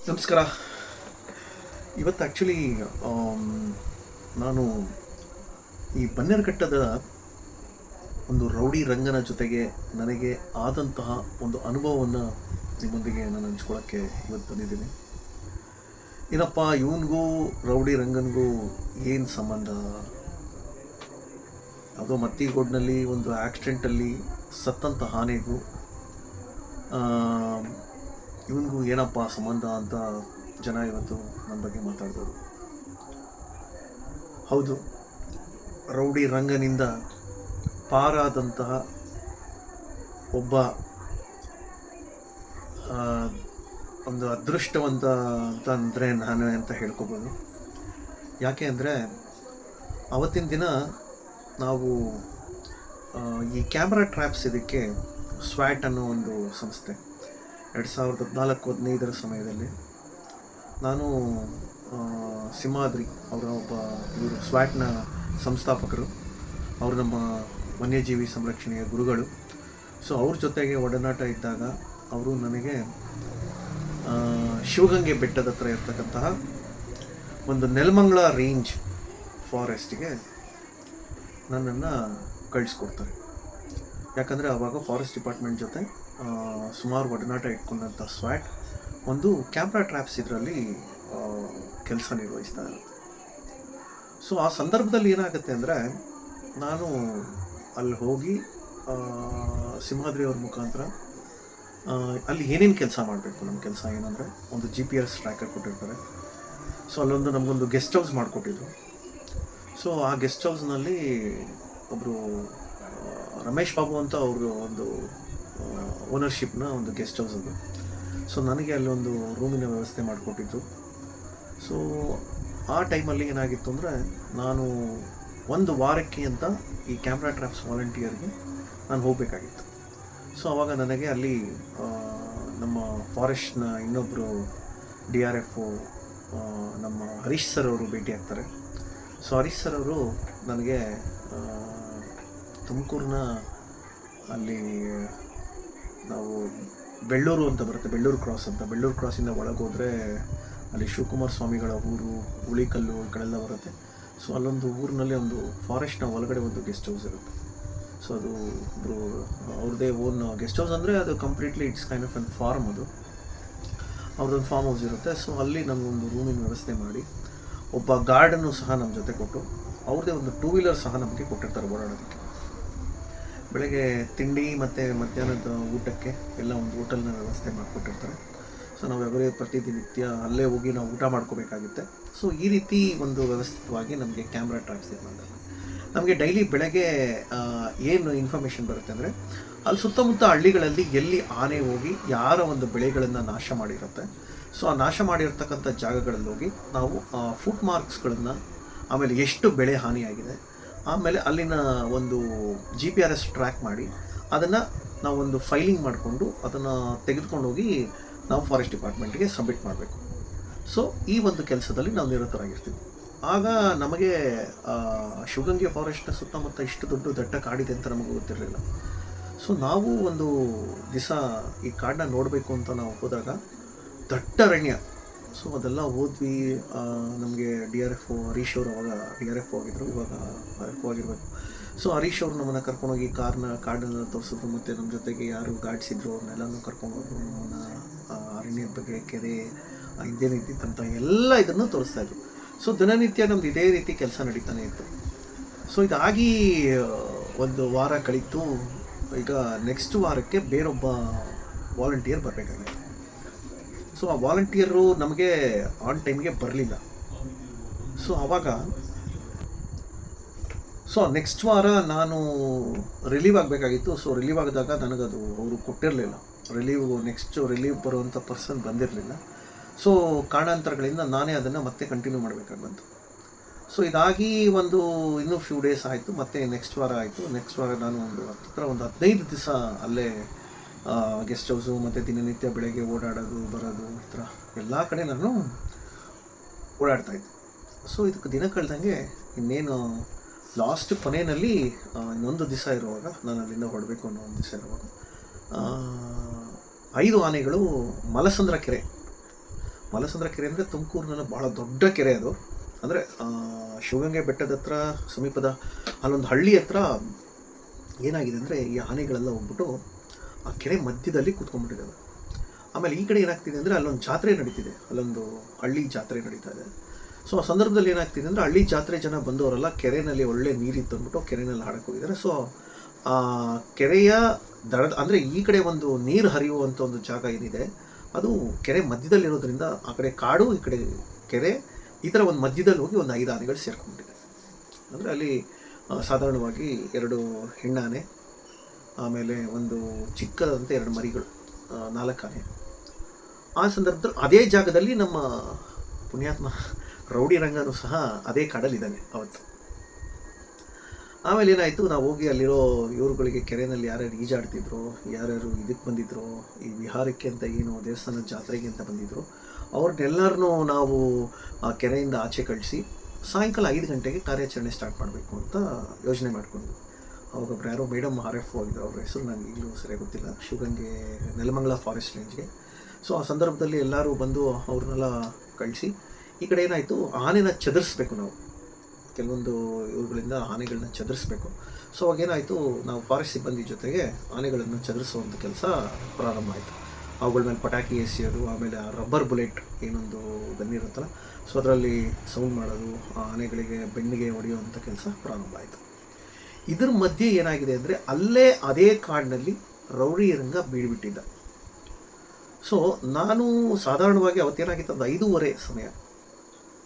ನಮಸ್ಕಾರ. ಇವತ್ತು ಆ್ಯಕ್ಚುಲಿ ನಾನು ಈ ಬನ್ನೇರುಘಟ್ಟದ ಒಂದು ರೌಡಿ ರಂಗನ ಜೊತೆಗೆ ನನಗೆ ಆದಂತಹ ಒಂದು ಅನುಭವವನ್ನು ನಿಮ್ಮೊಂದಿಗೆ ನಾನು ಹಂಚ್ಕೊಳ್ಳೋಕ್ಕೆ ಇವತ್ತು ಬಂದಿದ್ದೀನಿ. ಏನಪ್ಪ ಇವನಿಗೂ ರೌಡಿ ರಂಗನಿಗೂ ಏನು ಸಂಬಂಧ? ಯಾವುದೋ ಮತ್ತಿಗೋಡ್ನಲ್ಲಿ ಒಂದು ಆಕ್ಸಿಡೆಂಟಲ್ಲಿ ಸತ್ತಂಥ ಆನೆಗೂ ಇವನಿಗೂ ಏನಪ್ಪ ಸಂಬಂಧ ಅಂತ ಜನ ಇವತ್ತು ನನ್ನ ಬಗ್ಗೆ ಮಾತಾಡ್ಬೋದು. ಹೌದು, ರೌಡಿ ರಂಗನಿಂದ ಪಾರಾದಂತಹ ಒಬ್ಬ ಒಂದು ಅದೃಷ್ಟವಂತ ಅಂತ ಅಂದರೆ ನಾನು ಅಂತ ಹೇಳ್ಕೊಬೋದು. ಯಾಕೆ ಅಂದರೆ ಅವತ್ತಿನ ದಿನ ನಾವು ಈ ಕ್ಯಾಮ್ರಾ ಟ್ರ್ಯಾಪ್ಸ್ ಇದಕ್ಕೆ ಸ್ವ್ಯಾಟ್ ಅನ್ನೋ ಒಂದು ಸಂಸ್ಥೆ 2014-15 ಸಮಯದಲ್ಲಿ ನಾನು ಸಿಂಹಾದ್ರಿ ಅವರ ಒಬ್ಬ ಇವರು ಸ್ವ್ಯಾಟ್ನ ಸಂಸ್ಥಾಪಕರು, ಅವರು ನಮ್ಮ ವನ್ಯಜೀವಿ ಸಂರಕ್ಷಣೆಯ ಗುರುಗಳು. ಸೊ ಅವ್ರ ಜೊತೆಗೆ ಒಡನಾಟ ಇದ್ದಾಗ ಅವರು ನನಗೆ ಶಿವಗಂಗೆ ಬೆಟ್ಟದ ಹತ್ರ ಇರ್ತಕ್ಕಂತಹ ಒಂದು ನೆಲಮಂಗಲ ರೇಂಜ್ ಫಾರೆಸ್ಟಿಗೆ ನನ್ನನ್ನು ಕಳಿಸ್ಕೊಡ್ತಾರೆ. ಯಾಕಂದರೆ ಆವಾಗ ಫಾರೆಸ್ಟ್ ಡಿಪಾರ್ಟ್ಮೆಂಟ್ ಜೊತೆ ಸುಮಾರು ಒಡನಾಟ ಇಟ್ಕೊಂಡಂಥ ಸ್ವ್ಯಾಟ್ ಒಂದು ಕ್ಯಾಮ್ರಾ ಟ್ರ್ಯಾಪ್ಸ್ ಇದರಲ್ಲಿ ಕೆಲಸ ನಿರ್ವಹಿಸ್ತಾ ಇರುತ್ತೆ. ಸೊ ಆ ಸಂದರ್ಭದಲ್ಲಿ ಏನಾಗುತ್ತೆ ಅಂದರೆ ನಾನು ಅಲ್ಲಿ ಹೋಗಿ ಸಿಂಹಾದ್ರಿ ಅವ್ರ ಮುಖಾಂತರ ಅಲ್ಲಿ ಏನೇನು ಕೆಲಸ ಮಾಡಬೇಕು, ನಮ್ಮ ಕೆಲಸ ಏನಂದರೆ ಒಂದು GPS ಟ್ರ್ಯಾಕರ್ ಕೊಟ್ಟಿರ್ತಾರೆ. ಸೊ ಅಲ್ಲೊಂದು ನಮಗೊಂದು ಗೆಸ್ಟ್ ಹೌಸ್ ಮಾಡಿಕೊಟ್ಟಿದ್ರು. ಸೊ ಆ ಗೆಸ್ಟ್ ಹೌಸ್ನಲ್ಲಿ ಒಬ್ಬರು ರಮೇಶ್ ಬಾಬು ಅಂತ ಅವರು ಒಂದು ಓನರ್ಶಿಪ್ನ ಒಂದು ಗೆಸ್ಟ್ ಹೌಸ್ ಅದು. ಸೊ ನನಗೆ ಅಲ್ಲೊಂದು ರೂಮಿನ ವ್ಯವಸ್ಥೆ ಮಾಡಿಕೊಟ್ಟಿದ್ದು. ಸೊ ಆ ಟೈಮಲ್ಲಿ ಏನಾಗಿತ್ತು ಅಂದರೆ ನಾನು ಒಂದು ವಾರಕ್ಕೆ ಅಂತ ಈ ಕ್ಯಾಮ್ರಾ ಟ್ರ್ಯಾಪ್ಸ್ ವಾಲಂಟಿಯರ್ಗೆ ನಾನು ಹೋಗಬೇಕಾಗಿತ್ತು. ಸೊ ಆವಾಗ ನನಗೆ ಅಲ್ಲಿ ನಮ್ಮ ಫಾರೆಸ್ಟ್ನ ಇನ್ನೊಬ್ಬರು DRF ನಮ್ಮ ಹರೀಶ್ ಸರ್ ಅವರು ಭೇಟಿ ಆಗ್ತಾರೆ. ಸೊ ಹರೀಶ್ ಸರ್ ಅವರು ನನಗೆ ತುಮಕೂರಿನ ಅಲ್ಲಿ ನಾವು ಬೆಳ್ಳೂರು ಅಂತ ಬರುತ್ತೆ, ಬೆಳ್ಳೂರು ಕ್ರಾಸ್ ಅಂತ, ಬೆಳ್ಳೂರು ಕ್ರಾಸಿಂದ ಒಳಗೆ ಹೋದರೆ ಅಲ್ಲಿ ಶಿವಕುಮಾರ ಸ್ವಾಮಿಗಳ ಊರು, ಉಳಿಕಲ್ಲು ಈ ಕಡೆಲ್ಲ ಬರುತ್ತೆ. ಸೊ ಅಲ್ಲೊಂದು ಊರಿನಲ್ಲಿ ಒಂದು ಫಾರೆಸ್ಟ್ನ ಒಳಗಡೆ ಒಂದು ಗೆಸ್ಟ್ ಹೌಸ್ ಇರುತ್ತೆ. ಸೊ ಅದು ಒಬ್ಬರು ಅವ್ರದ್ದೇ ಓನ್ ಗೆಸ್ಟ್ ಹೌಸ್ ಅಂದರೆ ಅದು ಕಂಪ್ಲೀಟ್ಲಿ ಇಟ್ಸ್ ಕೈಂಡ್ ಆಫ್ ಒಂದು ಫಾರ್ಮ್, ಅದು ಅವ್ರದ್ದೊಂದು ಫಾರ್ಮ್ ಹೌಸ್ ಇರುತ್ತೆ. ಸೊ ಅಲ್ಲಿ ನಮಗೊಂದು ರೂಮಿನ ವ್ಯವಸ್ಥೆ ಮಾಡಿ ಒಬ್ಬ ಗಾರ್ಡನ್ನು ಸಹ ನಮ್ಮ ಜೊತೆ ಕೊಟ್ಟು ಅವ್ರದ್ದೇ ಒಂದು 2 ವೀಲರ್ ಸಹ ನಮಗೆ ಕೊಟ್ಟಿರ್ತಾರೆ ಓಡಾಡೋದಕ್ಕೆ. ಬೆಳಗ್ಗೆ ತಿಂಡಿ ಮತ್ತು ಮಧ್ಯಾಹ್ನದ ಊಟಕ್ಕೆ ಎಲ್ಲ ಒಂದು ಹೋಟೆಲ್ನ ವ್ಯವಸ್ಥೆ ಮಾಡಿಕೊಟ್ಟಿರ್ತಾರೆ. ಸೊ ನಾವು ಪ್ರತಿನಿತ್ಯ ಅಲ್ಲೇ ಹೋಗಿ ನಾವು ಊಟ ಮಾಡ್ಕೋಬೇಕಾಗುತ್ತೆ. ಸೊ ಈ ರೀತಿ ಒಂದು ವ್ಯವಸ್ಥಿತವಾಗಿ ನಮಗೆ ಕ್ಯಾಮ್ರಾ ಟ್ರ್ಯಾಪ್ಸ್ ಇರೋದು. ನಮಗೆ ಡೈಲಿ ಬೆಳಗ್ಗೆ ಏನು ಇನ್ಫಾರ್ಮೇಷನ್ ಬರುತ್ತೆ ಅಂದರೆ ಅಲ್ಲಿ ಸುತ್ತಮುತ್ತ ಹಳ್ಳಿಗಳಲ್ಲಿ ಎಲ್ಲಿ ಆನೆ ಹೋಗಿ ಯಾರ ಒಂದು ಬೆಳೆಗಳನ್ನು ನಾಶ ಮಾಡಿರುತ್ತೆ, ಸೊ ಆ ನಾಶ ಮಾಡಿರ್ತಕ್ಕಂಥ ಜಾಗಗಳಲ್ಲಿ ಹೋಗಿ ನಾವು ಫುಟ್ ಮಾರ್ಕ್ಸ್ಗಳನ್ನು, ಆಮೇಲೆ ಎಷ್ಟು ಬೆಳೆ ಹಾನಿಯಾಗಿದೆ, ಆಮೇಲೆ ಅಲ್ಲಿನ ಒಂದು GPS ಟ್ರ್ಯಾಕ್ ಮಾಡಿ ಅದನ್ನು ನಾವೊಂದು ಫೈಲಿಂಗ್ ಮಾಡಿಕೊಂಡು ಅದನ್ನು ತೆಗೆದುಕೊಂಡು ಹೋಗಿ ನಾವು ಫಾರೆಸ್ಟ್ ಡಿಪಾರ್ಟ್ಮೆಂಟ್ಗೆ ಸಬ್ಮಿಟ್ ಮಾಡಬೇಕು. ಸೊ ಈ ಒಂದು ಕೆಲಸದಲ್ಲಿ ನಾವು ನಿರತರಾಗಿರ್ತೀವಿ. ಆಗ ನಮಗೆ ಶಿವಗಂಗೆ ಫಾರೆಸ್ಟ್ನ ಸುತ್ತಮುತ್ತ ಇಷ್ಟು ದೊಡ್ಡ ದಟ್ಟ ಕಾಡಿದೆ ಅಂತ ನಮಗೆ ಗೊತ್ತಿರಲಿಲ್ಲ. ಸೊ ನಾವು ಒಂದು ದಿವಸ ಈ ಕಾಡನ್ನ ನೋಡಬೇಕು ಅಂತ ನಾವು ಹೋದಾಗ ದಟ್ಟ ಅರಣ್ಯ. ಸೊ ಅದೆಲ್ಲ ಹೋದ್ವಿ. ನಮಗೆ DRF ಹರೀಶ್ ಅವರು ಅವಾಗ DRF ಆಗಿದ್ದರು, ಇವಾಗ RF ಆಗಿರಬೇಕು. ಸೊ ಹರೀಶ್ ಅವರು ನಮ್ಮನ್ನು ಕರ್ಕೊಂಡೋಗಿ ಕಾಡನ್ನು ತೋರಿಸಿದ್ರು, ಮತ್ತು ನಮ್ಮ ಜೊತೆಗೆ ಯಾರು ಗಾರ್ಡ್ಸ್ ಇದ್ದರು ಅವ್ರನ್ನೆಲ್ಲನೂ ಕರ್ಕೊಂಡೋದ್ರು. ನಮ್ಮನ್ನು ಅರಣ್ಯದ ಬಗ್ಗೆ, ಕೆರೆ, ಹಿಂದೇನು ಇದ್ದಿತ್ತಂತ ಎಲ್ಲ ಇದನ್ನು ತೋರಿಸ್ತಾಯಿದ್ರು. ಸೊ ದಿನನಿತ್ಯ ನಮ್ದು ಇದೇ ರೀತಿ ಕೆಲಸ ನಡೀತಾನೆ ಇತ್ತು. ಸೊ ಇದಾಗಿ ಒಂದು ವಾರ ಕಳೀತು. ಈಗ ನೆಕ್ಸ್ಟ್ ವಾರಕ್ಕೆ ಬೇರೊಬ್ಬ ವಾಲಂಟಿಯರ್ ಬರಬೇಕಾಗಿತ್ತು. ಸೊ ಆ ವಾಲಂಟಿಯರು ನಮಗೆ ಆನ್ ಟೈಮ್ಗೆ ಬರಲಿಲ್ಲ. ಸೊ ಆವಾಗ ನೆಕ್ಸ್ಟ್ ವಾರ ನಾನು ರಿಲೀವ್ ಆಗಬೇಕಾಗಿತ್ತು. ಸೊ ರಿಲೀವ್ ಆಗಿದಾಗ ನನಗದು ಅವರು ಕೊಟ್ಟಿರಲಿಲ್ಲ, ನೆಕ್ಸ್ಟ್ ರಿಲೀವ್ ಬರುವಂಥ ಪರ್ಸನ್ ಬಂದಿರಲಿಲ್ಲ. ಸೊ ಕಾರಣಾಂತರಗಳಿಂದ ನಾನೇ ಅದನ್ನು ಮತ್ತೆ ಕಂಟಿನ್ಯೂ ಮಾಡಬೇಕಾಗಿ ಬಂತು. ಸೊ ಇದಾಗಿ ಇನ್ನೂ ಫ್ಯೂ ಡೇಸ್ ಆಯಿತು, ಮತ್ತು ನೆಕ್ಸ್ಟ್ ವಾರ ಆಯಿತು. ನೆಕ್ಸ್ಟ್ ವಾರ ನಾನು ಒಂದು 15 ದಿವಸ ಅಲ್ಲೇ ಗೆಸ್ಟ್ ಹೌಸು ಮತ್ತು ದಿನನಿತ್ಯ ಬೆಳಗ್ಗೆ ಓಡಾಡೋದು ಬರೋದು ಈ ಥರ ಎಲ್ಲ ಕಡೆ ನಾನು ಓಡಾಡ್ತಾಯಿದ್ದೆ. ಸೊ ಇದಕ್ಕೆ ದಿನ ಕಳೆದಂಗೆ ಇನ್ನೇನು ಲಾಸ್ಟ್ ಕೊನೆಯಲ್ಲಿ ಇನ್ನೊಂದು ದಿವಸ ಇರುವಾಗ, ನಾನು ಅಲ್ಲಿಂದ ಹೊರಡಬೇಕು ಅನ್ನೋ ಒಂದು ದಿವಸ ಇರುವಾಗ 5 ಆನೆಗಳು ಮಲಸಂದ್ರ ಕೆರೆ ಮಾಲಸಂದ್ರ ಕೆರೆ ಅಂದರೆ ತುಮಕೂರಿನ ಭಾಳ ದೊಡ್ಡ ಕೆರೆ ಅದು. ಅಂದರೆ ಶಿವಗಂಗೆ ಬೆಟ್ಟದ ಹತ್ರ ಸಮೀಪದ ಅಲ್ಲೊಂದು ಹಳ್ಳಿ ಹತ್ರ ಏನಾಗಿದೆ ಅಂದರೆ ಈ ಆನೆಗಳೆಲ್ಲ ಹೋಗ್ಬಿಟ್ಟು ಆ ಕೆರೆ ಮಧ್ಯದಲ್ಲಿ ಕೂತ್ಕೊಂಡ್ಬಿಟ್ಟಿದ್ದಾವೆ. ಆಮೇಲೆ ಈ ಕಡೆ ಏನಾಗ್ತಿದೆ ಅಂದರೆ ಅಲ್ಲೊಂದು ಜಾತ್ರೆ ನಡೀತಿದೆ, ಅಲ್ಲೊಂದು ಹಳ್ಳಿ ಜಾತ್ರೆ ನಡೀತಾ ಇದೆ. ಸೊ ಆ ಸಂದರ್ಭದಲ್ಲಿ ಏನಾಗ್ತಿದೆ ಅಂದರೆ ಹಳ್ಳಿ ಜಾತ್ರೆ ಜನ ಬಂದವರೆಲ್ಲ ಕೆರೆಯಲ್ಲಿ ಒಳ್ಳೆ ನೀರಿತ್ತು ಅಂದ್ಬಿಟ್ಟು ಕೆರೆಯಲ್ಲಿ ಆಡಕ್ಕೆ ಹೋಗಿದ್ದಾರೆ. ಸೊ ಆ ಕೆರೆಯ ದಡದ ಅಂದರೆ ಈ ಕಡೆ ಒಂದು ನೀರು ಹರಿಯುವಂಥ ಒಂದು ಜಾಗ ಏನಿದೆ ಅದು ಕೆರೆ ಮಧ್ಯದಲ್ಲಿರೋದ್ರಿಂದ ಆ ಕಡೆ ಕಾಡು, ಈ ಕಡೆ ಕೆರೆ, ಈ ಥರ ಒಂದು ಮಧ್ಯದಲ್ಲಿ ಹೋಗಿ ಒಂದು 5 ಆನೆಗಳು ಸೇರ್ಕೊಂಡ್ಬಿಟ್ಟಿದೆ. ಅಂದರೆ ಅಲ್ಲಿ ಸಾಧಾರಣವಾಗಿ 2 ಹೆಣ್ಣಾನೆ, ಆಮೇಲೆ ಒಂದು ಚಿಕ್ಕದಂತೆ 2 ಮರಿಗಳು, 4 ಆನೆ. ಆ ಸಂದರ್ಭದಲ್ಲಿ ಅದೇ ಜಾಗದಲ್ಲಿ ನಮ್ಮ ಪುಣ್ಯಾತ್ಮ ರೌಡಿ ರಂಗನೂ ಸಹ ಅದೇ ಕಾಡಲ್ಲಿದ್ದಾನೆ ಅವತ್ತು. ಆಮೇಲೆ ಏನಾಯಿತು, ನಾವು ಹೋಗಿ ಅಲ್ಲಿರೋ ಇವ್ರುಗಳಿಗೆ ಕೆರೆಯಲ್ಲಿ ಯಾರ್ಯಾರು ಈಜಾಡ್ತಿದ್ರು, ಯಾರ್ಯಾರು ಇದಕ್ಕೆ ಬಂದಿದ್ರು, ಈ ವಿಹಾರಕ್ಕೆ ಅಂತ ಏನು ದೇವಸ್ಥಾನದ ಜಾತ್ರೆಗೆ ಅಂತ ಬಂದಿದ್ರು, ಅವ್ರನ್ನೆಲ್ಲರನ್ನೂ ನಾವು ಆ ಕೆರೆಯಿಂದ ಆಚೆ ಕಳಿಸಿ ಸಾಯಂಕಾಲ 5 ಗಂಟೆಗೆ ಕಾರ್ಯಾಚರಣೆ ಸ್ಟಾರ್ಟ್ ಮಾಡಬೇಕು ಅಂತ ಯೋಚನೆ ಮಾಡಿಕೊಂಡು, ಅವಾಗೊಬ್ರು ಯಾರೋ ಮೇಡಮ್ RF ಆಗಿದ್ರು, ಅವ್ರ ಹೆಸರು ನನಗೆ ಈಗಲೂ ಸರಿಯಾಗಿ ಗೊತ್ತಿಲ್ಲ, ಶಿವಗಂಗೆ ನೆಲಮಂಗಲ ಫಾರೆಸ್ಟ್ ರೇಂಜ್ಗೆ. ಸೊ ಆ ಸಂದರ್ಭದಲ್ಲಿ ಎಲ್ಲರೂ ಬಂದು ಅವ್ರನ್ನೆಲ್ಲ ಕಳಿಸಿ ಈ ಕಡೆ ಏನಾಯಿತು, ಆನೆನ ಚದುರಿಸ್ಬೇಕು ನಾವು, ಕೆಲವೊಂದು ಇವುಗಳಿಂದ ಆನೆಗಳನ್ನ ಚದುರಿಸ್ಬೇಕು. ಸೊ ಅವಾಗೇನಾಯಿತು, ನಾವು ಫಾರೆಸ್ಟ್ ಸಿಬ್ಬಂದಿ ಜೊತೆಗೆ ಆನೆಗಳನ್ನು ಚದುರಿಸುವಂಥ ಕೆಲಸ ಪ್ರಾರಂಭ ಆಯಿತು. ಅವುಗಳ ಮೇಲೆ ಪಟಾಕಿ ಎಸೆಯೋದು, ಆಮೇಲೆ ಆ ರಬ್ಬರ್ ಬುಲೆಟ್ ಏನೊಂದು ಗನ್ ಇರುತ್ತಲ್ಲ, ಸೊ ಅದರಲ್ಲಿ ಸೌಂಡ್ ಮಾಡೋದು, ಆ ಆನೆಗಳಿಗೆ ಬೆನ್ನಿಗೆ ಹೊಡೆಯುವಂಥ ಕೆಲಸ ಪ್ರಾರಂಭ ಆಯಿತು. ಇದ್ರ ಮಧ್ಯೆ ಏನಾಗಿದೆ ಅಂದರೆ ಅಲ್ಲೇ ಅದೇ ಕಾಡಿನಲ್ಲಿ ರೌಡಿ ರಂಗ ಬೀಳ್ಬಿಟ್ಟಿದ್ದ. ಸೊ ನಾನು ಸಾಧಾರಣವಾಗಿ ಅವತ್ತೇನಾಗಿತ್ತು, ಒಂದು 5:30 ಸಮಯ.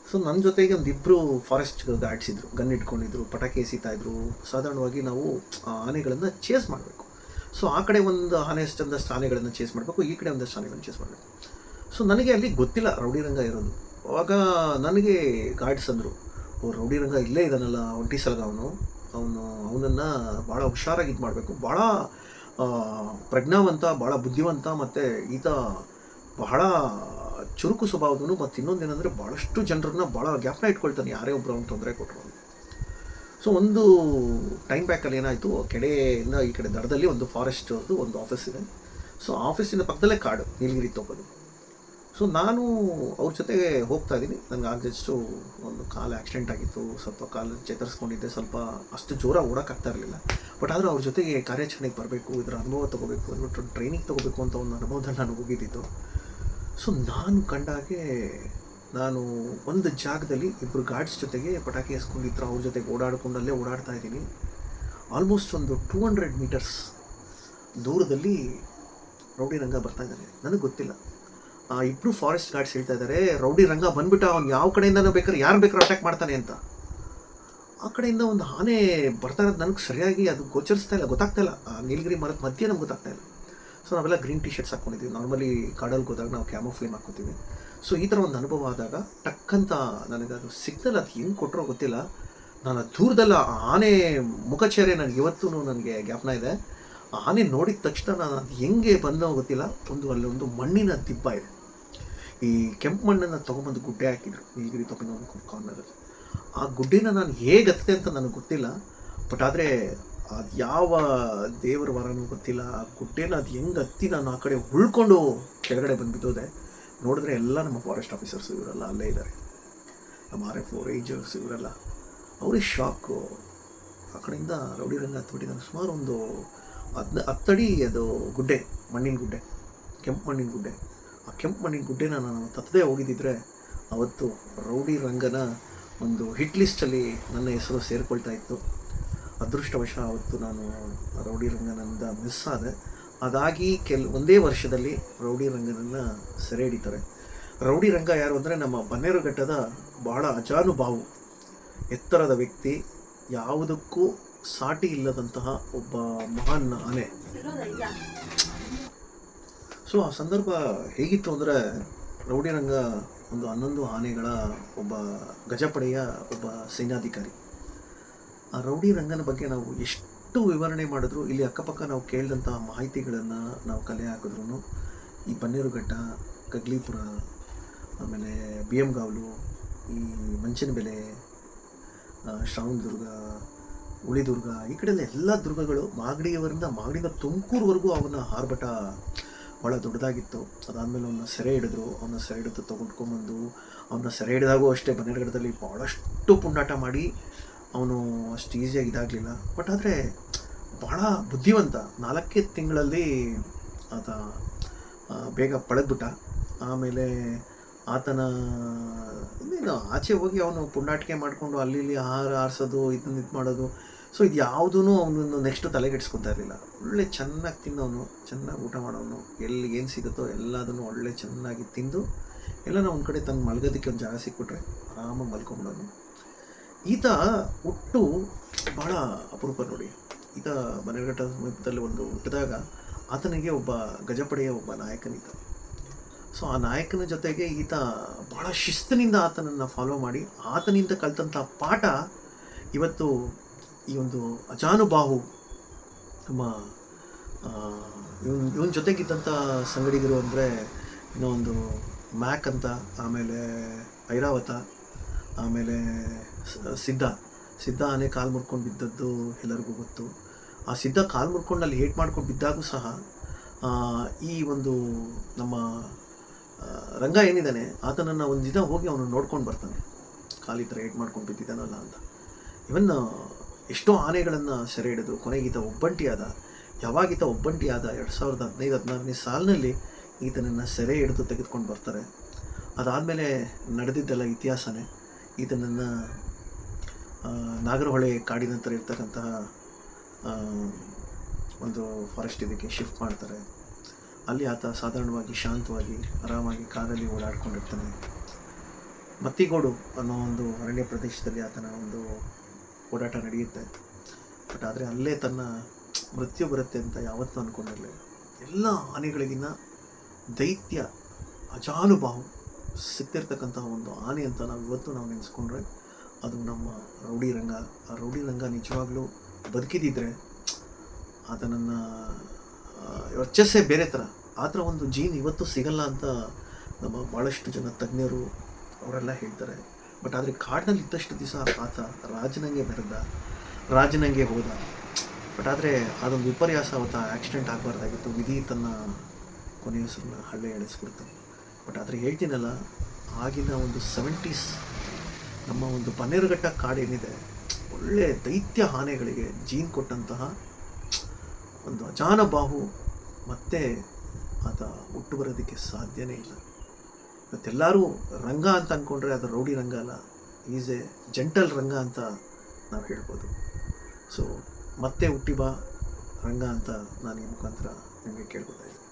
ಸೊ ನನ್ನ ಜೊತೆಗೆ ಒಂದಿಬ್ಬರು ಫಾರೆಸ್ಟ್ ಗಾರ್ಡ್ಸ್ ಇದ್ದರು, ಗನ್ ಇಟ್ಕೊಂಡಿದ್ರು, ಪಟಾಕಿ ಎಸಿತಾಯಿದ್ರು. ಸಾಧಾರಣವಾಗಿ ನಾವು ಆ ಆನೆಗಳನ್ನು ಚೇಸ್ ಮಾಡಬೇಕು. ಸೊ ಆ ಕಡೆ ಒಂದು ಆನೆ ಅಷ್ಟೊಂದಷ್ಟು ಆನೆಗಳನ್ನು ಚೇಸ್ ಮಾಡಬೇಕು, ಈ ಕಡೆ ಒಂದಷ್ಟು ಆನೆಗಳನ್ನು ಚೇಸ್ ಮಾಡಬೇಕು. ಸೊ ನನಗೆ ಅಲ್ಲಿ ಗೊತ್ತಿಲ್ಲ ರೌಡಿ ರಂಗ ಇರೋದು. ಅವಾಗ ನನಗೆ ಗಾರ್ಡ್ಸ್ ಅಂದರು, ರೌಡಿ ರಂಗ ಇಲ್ಲೇ ಇದ್ದಾನಲ್ಲ, ಒಂಟಿ ಸಲಗ ಅವನನ್ನು ಭಾಳ ಹುಷಾರಾಗಿ ಇದು ಮಾಡಬೇಕು, ಭಾಳ ಪ್ರಜ್ಞಾವಂತ, ಭಾಳ ಬುದ್ಧಿವಂತ, ಮತ್ತು ಈತ ಬಹಳ ಚುರುಕು ಸ್ವಭಾವದನು, ಮತ್ತು ಇನ್ನೊಂದೇನೆಂದರೆ ಭಾಳಷ್ಟು ಜನರನ್ನ ಭಾಳ ಜ್ಞಾಪನ ಇಟ್ಕೊಳ್ತಾನೆ, ಯಾರೇ ಒಬ್ಬರು ಅವ್ನು ತೊಂದರೆ ಕೊಟ್ಟರು. ಸೊ ಒಂದು ಟೈಮ್ ಬ್ಯಾಕಲ್ಲಿ ಏನಾಯಿತು, ಕೆಡೆಯಿಂದ ಈ ಕಡೆ ದಡದಲ್ಲಿ ಒಂದು ಫಾರೆಸ್ಟ್ದು ಒಂದು ಆಫೀಸ್ ಇದೆ. ಸೊ ಆಫೀಸಿನ ಪಕ್ಕದಲ್ಲೇ ಕಾಡು, ನೀಲಗಿರಿ ತೋಪದು. ಸೊ ನಾನು ಅವ್ರ ಜೊತೆಗೆ ಹೋಗ್ತಾ ಇದ್ದೀನಿ. ನನಗೆ ಆಗದಷ್ಟು ಒಂದು ಕಾಲು ಆಕ್ಸಿಡೆಂಟ್ ಆಗಿತ್ತು, ಸ್ವಲ್ಪ ಕಾಲು ಚೇತರಿಸ್ಕೊಂಡಿದ್ದೆ, ಸ್ವಲ್ಪ ಅಷ್ಟು ಜೋರಾಗಿ ಓಡೋಕ್ಕಾಗ್ತಾ ಇರಲಿಲ್ಲ. ಬಟ್ ಆದರೂ ಅವ್ರ ಜೊತೆಗೆ ಕಾರ್ಯಾಚರಣೆಗೆ ಬರಬೇಕು, ಇದರ ಅನುಭವ ತೊಗೋಬೇಕು, ಅಂದ್ಬಿಟ್ಟು ಟ್ರೈನಿಂಗ್ ತೊಗೋಬೇಕು ಅಂತ ಒಂದು ಅನುಭವದಲ್ಲಿ ನಾನು ಹೋಗಿದ್ದಿತ್ತು. ಸೊ ನಾನು ಕಂಡಾಗೆ ನಾನು ಒಂದು ಜಾಗದಲ್ಲಿ ಇಬ್ಬರು ಗಾರ್ಡ್ಸ್ ಜೊತೆಗೆ ಪಟಾಕಿ ಎಸ್ಕೊಂಡಿದ್ರು, ಅವ್ರ ಜೊತೆಗೆ ಓಡಾಡ್ಕೊಂಡಲ್ಲೇ ಓಡಾಡ್ತಾ ಇದ್ದೀನಿ. ಆಲ್ಮೋಸ್ಟ್ ಒಂದು 200 ಮೀಟರ್ಸ್ ದೂರದಲ್ಲಿ ರೌಡಿ ರಂಗ ಬರ್ತಾ ಇದ್ದಾನೆ. ನನಗೆ ಗೊತ್ತಿಲ್ಲ. ಆ ಇಬ್ಬರು ಫಾರೆಸ್ಟ್ ಗಾರ್ಡ್ಸ್ ಹೇಳ್ತಾ ಇದ್ದಾರೆ, ರೌಡಿ ರಂಗ ಬಂದ್ಬಿಟ್ಟು ಅವ್ನು ಯಾವ ಕಡೆಯಿಂದನೂ ಬೇಕಾದ್ರೆ ಯಾರು ಬೇಕಾದ್ರೂ ಅಟ್ಯಾಕ್ ಮಾಡ್ತಾನೆ ಅಂತ. ಆ ಕಡೆಯಿಂದ ಒಂದು ಆನೆ ಬರ್ತಾ ಇರೋದು ನನಗೆ ಸರಿಯಾಗಿ ಅದು ಗೋಚರಿಸ್ತಾ ಇಲ್ಲ, ಗೊತ್ತಾಗ್ತಾ ಇಲ್ಲ. ಆ ನೀಲಗಿರಿ ಮರದ ಮಧ್ಯೆ ನಮ್ಗೆ ಗೊತ್ತಾಗ್ತಾ ಇಲ್ಲ. ಸೊ ನಾವೆಲ್ಲ ಗ್ರೀನ್ ಟಿ ಶರ್ಟ್ಸ್ ಹಾಕ್ಕೊಂಡಿದ್ದೀವಿ. ನಾರ್ಮಲಿ ಕಾಡಲ್ಲಿ ಹೋದಾಗ ನಾವು ಕ್ಯಾಮೋಫ್ಲೇಮ್ ಹಾಕ್ಕೋತೀವಿ. ಸೊ ಈ ಥರ ಒಂದು ಅನುಭವ ಆದಾಗ ಟಕ್ಕಂತ ನನಗದು ಸಿಗ್ನಲ್ ಅದು ಹೆಂಗೆ ಕೊಟ್ಟರೋ ಗೊತ್ತಿಲ್ಲ, ನಾನು ದೂರದಲ್ಲ ಆನೆ ಮುಖಚರ್ಯೆ ನನಗೆ ಇವತ್ತೂ ನನಗೆ ಜ್ಞಾಪನ ಇದೆ. ಆನೆ ನೋಡಿದ ತಕ್ಷಣ ನಾನು ಅದು ಹೆಂಗೆ ಬಂದೋ ಗೊತ್ತಿಲ್ಲ, ಅಲ್ಲೊಂದು ಮಣ್ಣಿನ ದಿಬ್ಬ ಇದೆ. ಈ ಕೆಂಪು ಮಣ್ಣನ್ನು ತೊಗೊಂಬಂದು ಗುಡ್ಡೆ ಹಾಕಿದ್ರು ನೀಲಗಿರಿ ತಪ್ಪಿನ ಒಂದು ಕಾರ್ನರಲ್ಲಿ. ಆ ಗುಡ್ಡೆನ ನಾನು ಹೇಗೆ ಹತ್ತಿದೆ ಅಂತ ನನಗೆ ಗೊತ್ತಿಲ್ಲ. ಬಟ್ ಆದರೆ ಅದು ಯಾವ ದೇವರ ವರನೂ ಗೊತ್ತಿಲ್ಲ, ಆ ಗುಡ್ಡೆನ ಅದು ಹೆಂಗೆ ಹತ್ತಿ ನಾನು ಆ ಕಡೆ ಉಳ್ಕೊಂಡು ಕೆಳಗಡೆ ಬಂದುಬಿದ್ದೋದೆ. ನೋಡಿದ್ರೆ ಎಲ್ಲ ನಮ್ಮ ಫಾರೆಸ್ಟ್ ಆಫೀಸರ್ಸು ಇವರೆಲ್ಲ ಅಲ್ಲೇ ಇದ್ದಾರೆ, ನಮ್ಮ RF ರೇಂಜರ್ಸ್ ಇವರೆಲ್ಲ. ಅವ್ರಿಗೆ ಶಾಕು. ಆ ಕಡೆಯಿಂದ ರೌಡಿ ರಂಗ ಹತ್ಬಿಟ್ಟಿದ್ದಾನೆ. ಸುಮಾರು ಒಂದು 10 ಅಡಿ ಅದು ಗುಡ್ಡೆ, ಮಣ್ಣಿನ ಗುಡ್ಡೆ, ಕೆಂಪು ಮಣ್ಣಿನ ಗುಡ್ಡೆ. ಆ ಕೆಂಪು ಮಣ್ಣಿನ ಗುಡ್ಡೆನ ನಾನು ತಪ್ಪದೇ ಹೋಗಿದ್ದಿದ್ರೆ ಅವತ್ತು ರೌಡಿ ರಂಗನ ಒಂದು ಹಿಟ್ ಲಿಸ್ಟಲ್ಲಿ ನನ್ನ ಹೆಸರು ಸೇರಿಕೊಳ್ತಾ ಇತ್ತು. ಅದೃಷ್ಟವಶ ಅವತ್ತು ನಾನು ರೌಡಿ ರಂಗನಿಂದ ಮಿಸ್ ಆದೆ. ಅದಾಗಿ ಒಂದೇ ವರ್ಷದಲ್ಲಿ ರೌಡಿ ರಂಗನನ್ನು ಸೆರೆ ಹಿಡಿತಾರೆ. ರೌಡಿ ರಂಗ ಯಾರು ಅಂದರೆ ನಮ್ಮ ಬನ್ನೇರುಘಟ್ಟದ ಬಹಳ ಅಜಾನುಭಾವು, ಎತ್ತರದ ವ್ಯಕ್ತಿ, ಯಾವುದಕ್ಕೂ ಸಾಟಿ ಇಲ್ಲದಂತಹ ಒಬ್ಬ ಮಹಾನ್ ಆನೆ. ಸೊ ಆ ಸಂದರ್ಭ ಹೇಗಿತ್ತು ಅಂದರೆ, ರೌಡಿ ರಂಗ ಒಂದು 11 ಆನೆಗಳ ಒಬ್ಬ ಗಜಪಡೆಯ ಒಬ್ಬ ಸೈನ್ಯಾಧಿಕಾರಿ. ಆ ರೌಡಿ ರಂಗನ ಬಗ್ಗೆ ನಾವು ಎಷ್ಟು ವಿವರಣೆ ಮಾಡಿದ್ರು, ಇಲ್ಲಿ ಅಕ್ಕಪಕ್ಕ ನಾವು ಕೇಳಿದಂಥ ಮಾಹಿತಿಗಳನ್ನು ನಾವು ಕಲೆ ಹಾಕಿದ್ರು, ಈ ಬನ್ನೇರುಘಟ್ಟ, ಕಗ್ಲಿಪುರ, ಆಮೇಲೆ BM ಗಾವಲು, ಈ ಮಂಚನಬೆಲೆ, ಶ್ರಾವಣದುರ್ಗ, ಉಳಿದುರ್ಗ, ಈ ಕಡೆಲ್ಲ ಎಲ್ಲ ದುರ್ಗಗಳು, ಮಾಗಡಿಯಿಂದ ತುಮಕೂರುವರೆಗೂ ಅವನ ಆರ್ಭಟ ಭಾಳ ದೊಡ್ಡದಾಗಿತ್ತು. ಅದಾದಮೇಲೆ ಅವನ್ನ ಸೆರೆ ಹಿಡಿದ್ರು. ಅವನ್ನ ಸೆರೆ ಹಿಡಿದು ತೊಗೊಂಡ್ಕೊಂಬಂದು ಅವನ್ನ ಸೆರೆ ಹಿಡಿದಾಗೂ ಅಷ್ಟೇ ಬನ್ನೇರುಘಟ್ಟದಲ್ಲಿ ಭಾಳಷ್ಟು ಪುಂಡಾಟ ಮಾಡಿ ಅವನು ಅಷ್ಟು ಈಸಿಯಾಗಿ ಇದಾಗಲಿಲ್ಲ. ಬಟ್ ಆದರೆ ಭಾಳ ಬುದ್ಧಿವಂತ. 4 ತಿಂಗಳಲ್ಲಿ ಆತ ಬೇಗ ಪಳೆದ್ಬಿಟ್ಟ. ಆಮೇಲೆ ಆತನ ಇನ್ನೇನು ಆಚೆ ಹೋಗಿ ಅವನು ಪುಂಡಾಟಿಕೆ ಮಾಡಿಕೊಂಡು ಅಲ್ಲಿ ಇಲ್ಲಿ ಆಹಾರ ಆರಿಸೋದು ಇದನ್ನ ಇದು ಮಾಡೋದು. ಸೊ ಇದು ಯಾವುದೂ ಅವನನ್ನು ನೆಕ್ಸ್ಟು ತಲೆಗೆಡ್ಸ್ಕೊತಾ ಇರಲಿಲ್ಲ. ಒಳ್ಳೆ ಚೆನ್ನಾಗಿ ತಿನ್ನೋನು, ಚೆನ್ನಾಗಿ ಊಟ ಮಾಡೋನು, ಎಲ್ಲಿ ಏನು ಸಿಗುತ್ತೋ ಎಲ್ಲದನ್ನು ಒಳ್ಳೆ ಚೆನ್ನಾಗಿ ತಿಂದು ಎಲ್ಲನೂ ಒಂದು ಕಡೆ ತನ್ನ ಮಲಗೋದಕ್ಕೆ ಒಂದು ಜಾಗ ಸಿಕ್ಬಿಟ್ರೆ ಆರಾಮಾಗಿ ಮಲ್ಕೊಂಬಿಡೋನು. ಈತ ಹುಟ್ಟು ಭಾಳ ಅಪರೂಪ ನೋಡಿ. ಈತ ಬನ್ನೇರುಘಟ್ಟ ಸಮೀಪದಲ್ಲಿ ಒಂದು ಹುಟ್ಟಿದಾಗ ಆತನಿಗೆ ಒಬ್ಬ ಗಜಪಡೆಯ ಒಬ್ಬ ನಾಯಕನಿದ್ದ. ಸೊ ಆ ನಾಯಕನ ಜೊತೆಗೆ ಈತ ಭಾಳ ಶಿಸ್ತಿನಿಂದ ಆತನನ್ನು ಫಾಲೋ ಮಾಡಿ ಆತನಿಂದ ಕಲಿತಂಥ ಪಾಠ ಇವತ್ತು ಈ ಒಂದು ಅಜಾನುಬಾಹು ನಮ್ಮ ಇವನ ಜೊತೆಗಿದ್ದಂಥ ಸಂಗಡಿಗರು ಅಂದರೆ ಇನ್ನೂ ಒಂದು ಮ್ಯಾಕ್ ಅಂತ, ಆಮೇಲೆ ಐರಾವತ, ಆಮೇಲೆ ಸಿದ್ಧ ಆನೆ ಕಾಲು ಮುರ್ಕೊಂಡು ಬಿದ್ದದ್ದು ಎಲ್ಲರಿಗೂ ಗೊತ್ತು. ಆ ಸಿದ್ಧ ಕಾಲು ಮುರ್ಕೊಂಡು ಅಲ್ಲಿ ಏಟ್ ಮಾಡ್ಕೊಂಡು ಬಿದ್ದಾಗೂ ಸಹ ಈ ಒಂದು ನಮ್ಮ ರಂಗ ಏನಿದ್ದಾನೆ ಆತನನ್ನು ಒಂದು ದಿನ ಹೋಗಿ ಅವನು ನೋಡ್ಕೊಂಡು ಬರ್ತಾನೆ, ಕಾಲಿ ಥರ ಏಟ್ ಮಾಡ್ಕೊಂಡು ಬಿದ್ದಿದ್ದಾನಲ್ಲ ಅಂತ. ಇವನ್ನ ಎಷ್ಟೋ ಆನೆಗಳನ್ನು ಸೆರೆ ಹಿಡಿದು ಕೊನೆಗೆ ಈತ ಒಬ್ಬಂಟಿಯಾದ. ಯಾವಾಗ ಈತ ಒಬ್ಬಂಟಿಯಾದ 2015-16ನೇ ಸಾಲಿನಲ್ಲಿ ಈತನನ್ನು ಸೆರೆ ಹಿಡಿದು ತೆಗೆದುಕೊಂಡು ಬರ್ತಾರೆ. ಅದಾದಮೇಲೆ ನಡೆದಿದ್ದೆಲ್ಲ ಇತಿಹಾಸನೇ. ಈತನನ್ನು ನಾಗರಹೊಳೆ ಕಾಡಿನ ಹತ್ರ ಇರ್ತಕ್ಕಂತಹ ಒಂದು ಫಾರೆಸ್ಟ್ ಇದಕ್ಕೆ ಶಿಫ್ಟ್ ಮಾಡ್ತಾರೆ. ಅಲ್ಲಿ ಆತ ಸಾಧಾರಣವಾಗಿ ಶಾಂತವಾಗಿ ಆರಾಮಾಗಿ ಕಾರಲ್ಲಿ ಓಡಾಡ್ಕೊಂಡಿರ್ತಾನೆ. ಮತ್ತಿಗೋಡು ಅನ್ನೋ ಒಂದು ಅರಣ್ಯ ಪ್ರದೇಶದಲ್ಲಿ ಆತನ ಒಂದು ಓಡಾಟ ನಡೆಯುತ್ತೆ. ಬಟ್ ಆದರೆ ಅಲ್ಲೇ ತನ್ನ ಮೃತ್ಯು ಬರುತ್ತೆ ಅಂತ ಯಾವತ್ತೂ ಅಂದ್ಕೊಂಡಿರಲಿಲ್ಲ. ಎಲ್ಲ ಆನೆಗಳಿಗಿನ್ನ ದೈತ್ಯ ಅಜಾನುಬಾಹು ಸಿಕ್ತಿರ್ತಕ್ಕಂತಹ ಒಂದು ಆನೆ ಅಂತ ನಾವು ನೆನೆಸ್ಕೊಂಡ್ರೆ ಅದು ನಮ್ಮ ರೌಡಿ ರಂಗ. ಆ ರೌಡಿ ರಂಗ ನಿಜವಾಗ್ಲೂ ಬದುಕಿದಿದ್ರೆ ಆತನನ್ನು ವರ್ಚಸ್ಸೇ ಬೇರೆ ಥರ. ಆ ಥರ ಒಂದು ಜೀನ್ ಇವತ್ತು ಸಿಗಲ್ಲ ಅಂತ ನಮ್ಮ ಭಾಳಷ್ಟು ಜನ ತಜ್ಞರು ಅವರೆಲ್ಲ ಹೇಳ್ತಾರೆ. ಬಟ್ ಆದರೆ ಕಾಡಿನಲ್ಲಿ ಇದ್ದಷ್ಟು ದಿವಸ ಆತ ರಾಜನಂಗೆ ಬೆರೆದ, ರಾಜನಂಗೆ ಹೋದ. ಬಟ್ ಆದರೆ ಅದೊಂದು ವಿಪರ್ಯಾಸ, ಅವತ್ತು ಆಕ್ಸಿಡೆಂಟ್ ಆಗಬಾರ್ದಾಗಿತ್ತು. ವಿಧಿ ತನ್ನ ಕೊನೆಯ ಹೆಸರನ್ನ ಹಳ್ಳೆ ಎಳಿಸ್ಬಿಡ್ತು. ಬಟ್ ಆದರೆ ಹೇಳ್ತೀನಲ್ಲ, ಆಗಿನ ಒಂದು 70s ನಮ್ಮ ಒಂದು ಬನ್ನೇರುಘಟ್ಟ ಕಾಡೇನಿದೆ ಒಳ್ಳೆ ದೈತ್ಯ ಆನೆಗಳಿಗೆ ಜೀನ್ ಕೊಟ್ಟಂತಹ ಒಂದು ಅಜಾನುಬಾಹು ಮತ್ತೆ ಆತ ಹುಟ್ಟು ಬರೋದಕ್ಕೆ ಸಾಧ್ಯನೇ ಇಲ್ಲ. ಇವತ್ತೆಲ್ಲರೂ ರಂಗ ಅಂತ ಅಂದ್ಕೊಂಡ್ರೆ ಅದು ರೌಡಿ ರಂಗ ಅಲ್ಲ, ಈಸ್ ಎ ಜೆಂಟಲ್ ರಂಗ ಅಂತ ನಾವು ಹೇಳ್ಬೋದು. ಸೊ ಮತ್ತೆ ಹುಟ್ಟಿ ಬಾ ರಂಗ ಅಂತ ನಾನು ಈ ಮುಖಾಂತರ ನಿಮಗೆ ಕೇಳ್ಬೋದಾಗಿದೆ.